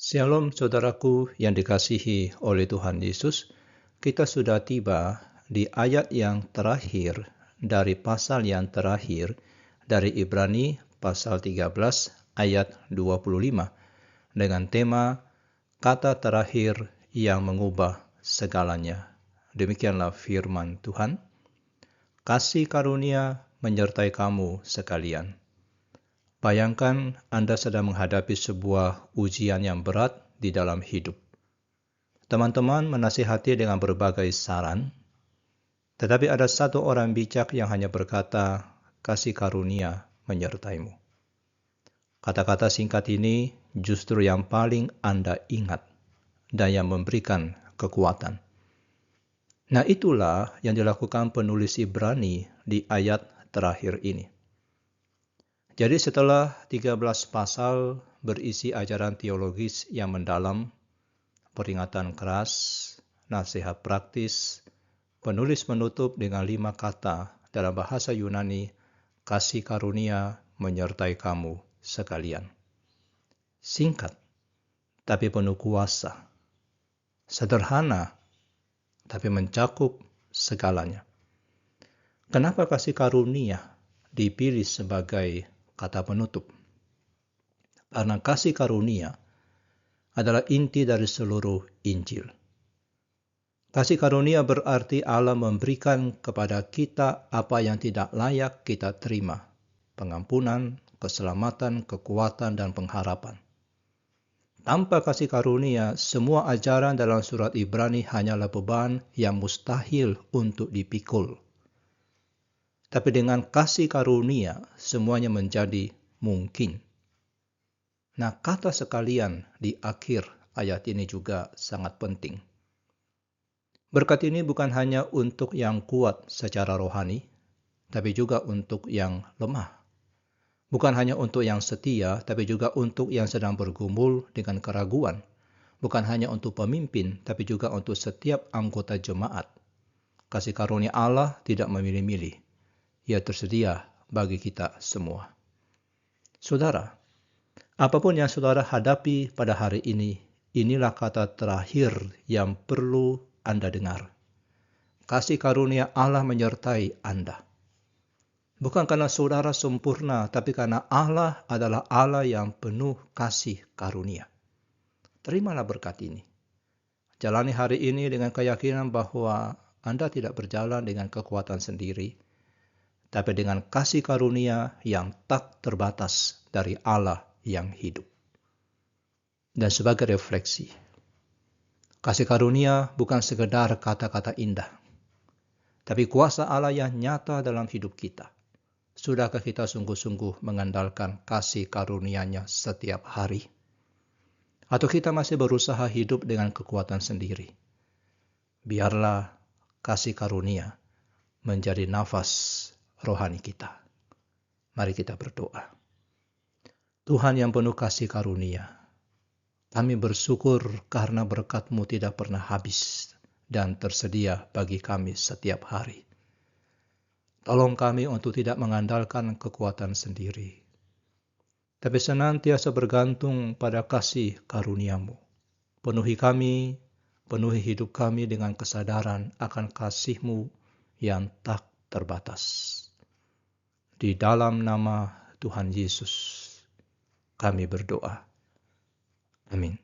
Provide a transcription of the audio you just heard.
Shalom saudaraku yang dikasihi oleh Tuhan Yesus. Kita sudah tiba di ayat yang terakhir dari pasal yang terakhir dari Ibrani pasal 13 ayat 25 dengan tema kata terakhir yang mengubah segalanya. Demikianlah firman Tuhan. Kasih karunia menyertai kamu sekalian. Bayangkan Anda sedang menghadapi sebuah ujian yang berat di dalam hidup. Teman-teman menasihati dengan berbagai saran, tetapi ada satu orang bijak yang hanya berkata, kasih karunia menyertaimu. Kata-kata singkat ini justru yang paling Anda ingat dan yang memberikan kekuatan. Nah, itulah yang dilakukan penulis Ibrani di ayat terakhir ini. Jadi setelah 13 pasal berisi ajaran teologis yang mendalam, peringatan keras, nasihat praktis, penulis menutup dengan 5 kata dalam bahasa Yunani, kasih karunia menyertai kamu sekalian. Singkat, tapi penuh kuasa. Sederhana, tapi mencakup segalanya. Kenapa kasih karunia dipilih sebagai kata penutup? Karena kasih karunia adalah inti dari seluruh Injil. Kasih karunia berarti Allah memberikan kepada kita apa yang tidak layak kita terima. Pengampunan, keselamatan, kekuatan, dan pengharapan. Tanpa kasih karunia, semua ajaran dalam surat Ibrani hanyalah beban yang mustahil untuk dipikul. Tapi dengan kasih karunia, semuanya menjadi mungkin. Nah, kata sekalian di akhir ayat ini juga sangat penting. Berkat ini bukan hanya untuk yang kuat secara rohani, tapi juga untuk yang lemah. Bukan hanya untuk yang setia, tapi juga untuk yang sedang bergumul dengan keraguan. Bukan hanya untuk pemimpin, tapi juga untuk setiap anggota jemaat. Kasih karunia Allah tidak memilih-milih. Ia tersedia bagi kita semua. Saudara, apapun yang saudara hadapi pada hari ini, inilah kata terakhir yang perlu Anda dengar. Kasih karunia Allah menyertai Anda. Bukan karena saudara sempurna, tapi karena Allah adalah Allah yang penuh kasih karunia. Terimalah berkat ini. Jalani hari ini dengan keyakinan bahwa Anda tidak berjalan dengan kekuatan sendiri, tapi dengan kasih karunia yang tak terbatas dari Allah yang hidup. Dan sebagai refleksi, kasih karunia bukan sekedar kata-kata indah, tapi kuasa Allah yang nyata dalam hidup kita. Sudahkah kita sungguh-sungguh mengandalkan kasih karunia-Nya setiap hari? Atau kita masih berusaha hidup dengan kekuatan sendiri? Biarlah kasih karunia menjadi nafas rohani kita. Mari kita berdoa. Tuhan yang penuh kasih karunia, kami bersyukur karena berkat-Mu tidak pernah habis dan tersedia bagi kami setiap hari. Tolong kami untuk tidak mengandalkan kekuatan sendiri, tapi senantiasa bergantung pada kasih karunia-Mu. Penuhi kami, penuhi hidup kami dengan kesadaran akan kasih-Mu yang tak terbatas. Di dalam nama Tuhan Yesus, kami berdoa. Amin.